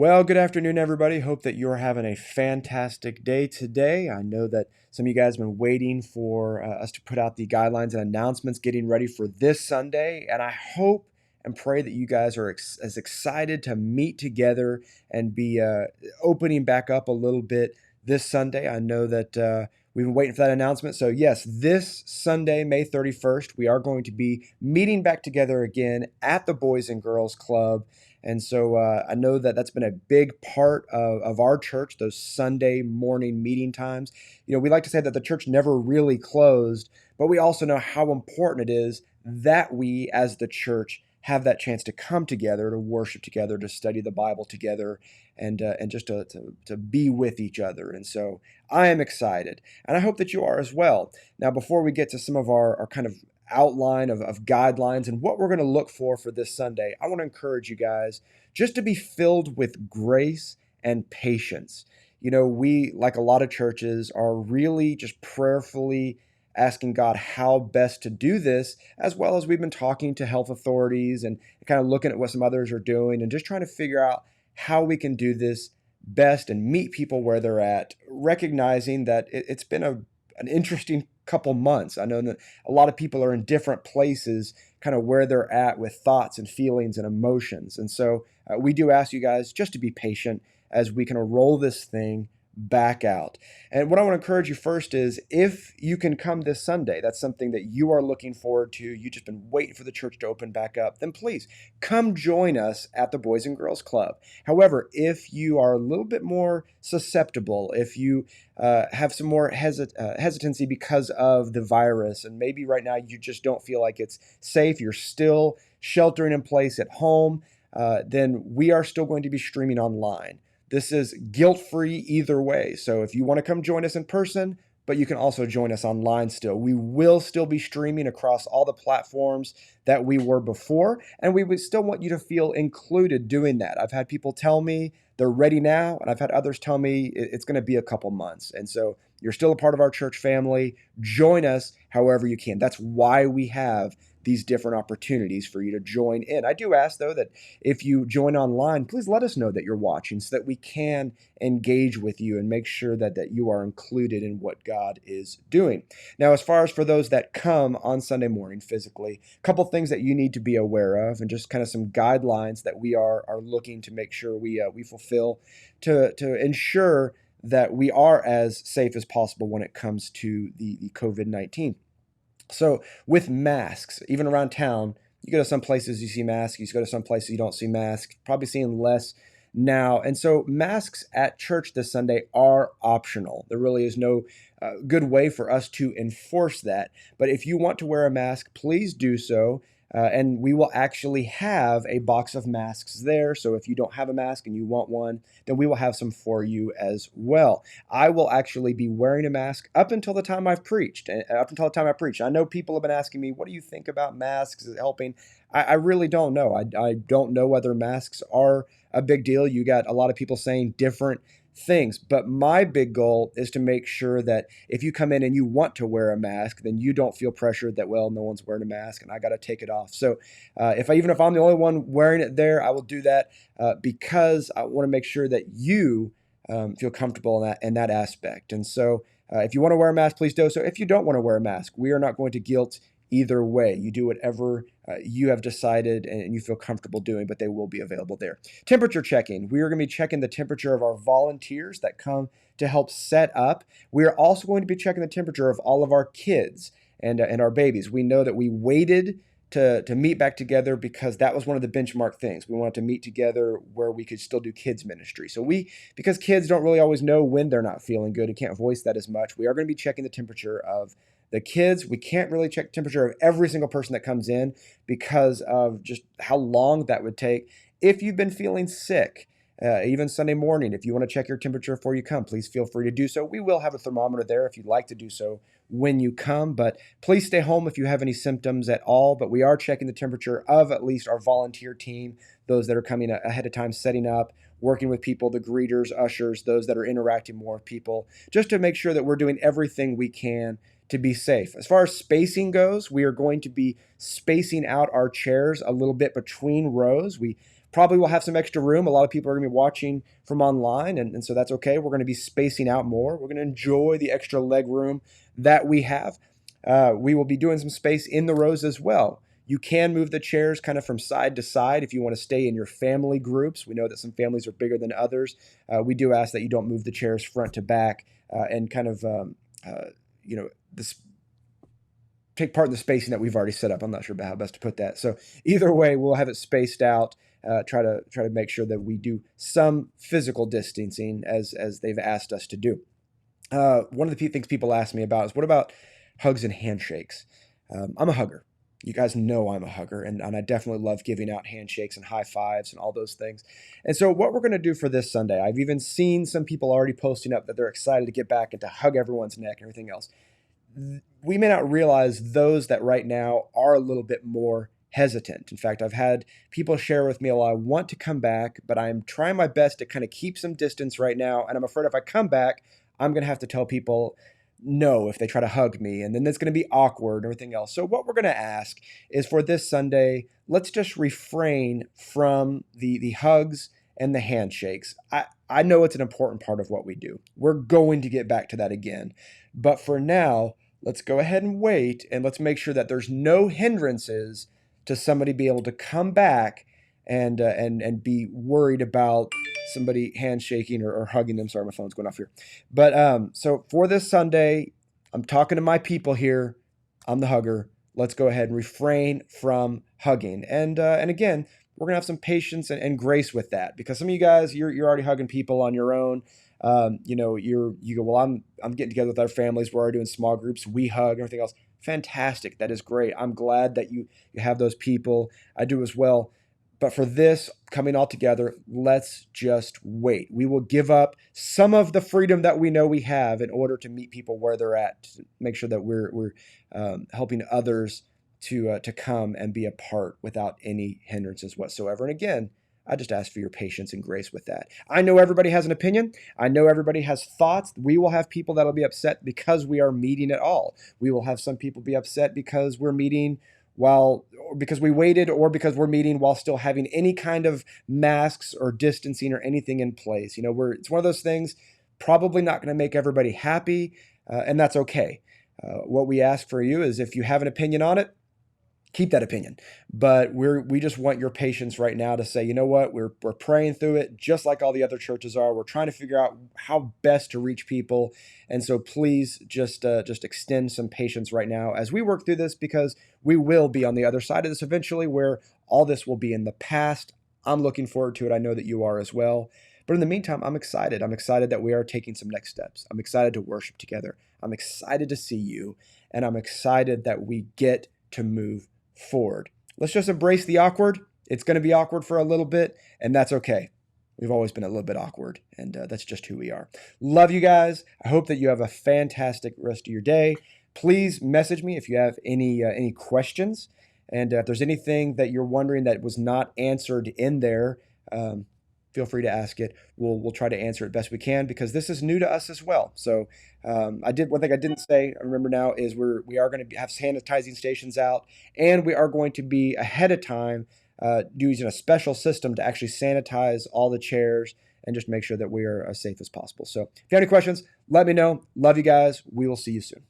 Well, good afternoon, everybody. Hope that you're having a fantastic day today. I know that some of you guys have been waiting for us to put out the guidelines and announcements, getting ready for this Sunday. And I hope and pray that you guys are as excited to meet together and be opening back up a little bit this Sunday. I know that we've been waiting for that announcement. So, yes, this Sunday, May 31st, we are going to be meeting back together again at the Boys and Girls Club. And so I know that that's been a big part of our church, those Sunday morning meeting times. You know, we like to say that the church never really closed, but we also know how important it is that we as the church have that chance to come together, to worship together, to study the Bible together, and just to be with each other. And so I am excited, and I hope that you are as well. Now, before we get to some of our kind of outline of guidelines and what we're going to look for this Sunday, I want to encourage you guys just to be filled with grace and patience. You know, we, like a lot of churches, are really just prayerfully asking God how best to do this, as well as we've been talking to health authorities and kind of looking at what some others are doing and just trying to figure out how we can do this best and meet people where they're at, recognizing that it's been an interesting couple months. I know that a lot of people are in different places, kind of where they're at with thoughts and feelings and emotions. And so we do ask you guys just to be patient as we kind of roll this thing back out. And what I want to encourage you first is if you can come this Sunday, that's something that you are looking forward to, you've just been waiting for the church to open back up, then please come join us at the Boys and Girls Club. However, if you are a little bit more susceptible, if you have some more hesitancy because of the virus, and maybe right now you just don't feel like it's safe, you're still sheltering in place at home, then we are still going to be streaming online. This is guilt-free either way. So if you want to come join us in person, but you can also join us online still. We will still be streaming across all the platforms that we were before, and we would still want you to feel included doing that. I've had people tell me they're ready now, and I've had others tell me it's going to be a couple months. And so you're still a part of our church family. Join us however you can. That's why we have these different opportunities for you to join in. I do ask, though, that if you join online, please let us know that you're watching so that we can engage with you and make sure that you are included in what God is doing. Now, as far as for those that come on Sunday morning physically, a couple things that you need to be aware of and just kind of some guidelines that we are looking to make sure we fulfill to ensure that we are as safe as possible when it comes to the COVID-19. So with masks, even around town, you go to some places you see masks, you go to some places you don't see masks, probably seeing less now. And so masks at church this Sunday are optional. There really is no good way for us to enforce that. But if you want to wear a mask, please do so. And we will actually have a box of masks there. So if you don't have a mask and you want one, then we will have some for you as well. I will actually be wearing a mask up until the time I've preached. Up until the time I preach, I know people have been asking me, "What do you think about masks? Is it helping?" I really don't know. I don't know whether masks are a big deal. You got a lot of people saying different things, but my big goal is to make sure that if you come in and you want to wear a mask, then you don't feel pressured that, well, no one's wearing a mask and I got to take it off. So even if I'm the only one wearing it there, I will do that because I want to make sure that you feel comfortable in that aspect. And so if you want to wear a mask, please do so. If you don't want to wear a mask, we are not going to guilt either way. You do whatever you have decided and you feel comfortable doing, but they will be available there. Temperature checking. We are going to be checking the temperature of our volunteers that come to help set up. We are also going to be checking the temperature of all of our kids and our babies. We know that we waited to meet back together because that was one of the benchmark things. We wanted to meet together where we could still do kids ministry. So because kids don't really always know when they're not feeling good and can't voice that as much, we are going to be checking the temperature of the kids. We can't really check temperature of every single person that comes in because of just how long that would take. If you've been feeling sick, even Sunday morning, if you want to check your temperature before you come, please feel free to do so. We will have a thermometer there if you'd like to do so when you come, but please stay home if you have any symptoms at all. But we are checking the temperature of at least our volunteer team, those that are coming ahead of time, setting up, working with people, the greeters, ushers, those that are interacting more with people, just to make sure that we're doing everything we can to be safe. As far as spacing goes, we are going to be spacing out our chairs a little bit between rows. We Probably will have some extra room. A lot of people are going to be watching from online, and so that's okay. We're going to be spacing out more. We're going to enjoy the extra leg room that we have. We will be doing some space in the rows as well. You can move the chairs kind of from side to side if you want to stay in your family groups. We know that some families are bigger than others. We do ask that you don't move the chairs front to back and kind of, this take part in the spacing that we've already set up. I'm not sure about how best to put that. So either way, we'll have it spaced out. Try to make sure that we do some physical distancing as they've asked us to do. One of the things people ask me about is, what about hugs and handshakes? I'm a hugger. You guys know I'm a hugger, and I definitely love giving out handshakes and high fives and all those things. And so what we're going to do for this Sunday, I've even seen some people already posting up that they're excited to get back and to hug everyone's neck and everything else. We may not realize those that right now are a little bit more hesitant. In fact, I've had people share with me, well, I want to come back, but I'm trying my best to kind of keep some distance right now. And I'm afraid if I come back, I'm going to have to tell people no if they try to hug me, and then it's going to be awkward and everything else. So what we're going to ask is, for this Sunday, let's just refrain from the hugs and the handshakes. I know it's an important part of what we do. We're going to get back to that again. But for now, let's go ahead and wait, and let's make sure that there's no hindrances to somebody be able to come back and be worried about somebody handshaking or hugging them. Sorry, my phone's going off here. But so for this Sunday, I'm talking to my people here. I'm the hugger. Let's go ahead and refrain from hugging. And again, we're gonna have some patience and grace with that, because some of you guys, you're already hugging people on your own. You go, well, I'm getting together with our families. We're already doing small groups. We hug, everything else. Fantastic. That is great. I'm glad that you have those people. I do as well. But for this coming all together, let's just wait. We will give up some of the freedom that we know we have in order to meet people where they're at, to make sure that we're helping others to come and be a part without any hindrances whatsoever. And again, I just ask for your patience and grace with that. I know everybody has an opinion. I know everybody has thoughts. We will have people that'll be upset because we are meeting at all. We will have some people be upset because we're meeting because we waited, or because we're meeting while still having any kind of masks or distancing or anything in place. It's one of those things, probably not going to make everybody happy, and that's okay. What we ask for you is, if you have an opinion on it, keep that opinion. But we just want your patience right now to say, you know what, we're praying through it just like all the other churches are. We're trying to figure out how best to reach people. And so please just extend some patience right now as we work through this, because we will be on the other side of this eventually, where all this will be in the past. I'm looking forward to it. I know that you are as well. But in the meantime, I'm excited. I'm excited that we are taking some next steps. I'm excited to worship together. I'm excited to see you. And I'm excited that we get to move forward. Let's just embrace the awkward. It's going to be awkward for a little bit, and that's okay. We've always been a little bit awkward, and that's just who we are. Love you guys. I hope that you have a fantastic rest of your day. Please message me if you have any questions, and if there's anything that you're wondering that was not answered in there, feel free to ask it. We'll try to answer it best we can, because this is new to us as well. So one thing I didn't say, I remember now, is we are going to have sanitizing stations out, and we are going to be ahead of time using a special system to actually sanitize all the chairs and just make sure that we are as safe as possible. So if you have any questions, let me know. Love you guys. We will see you soon.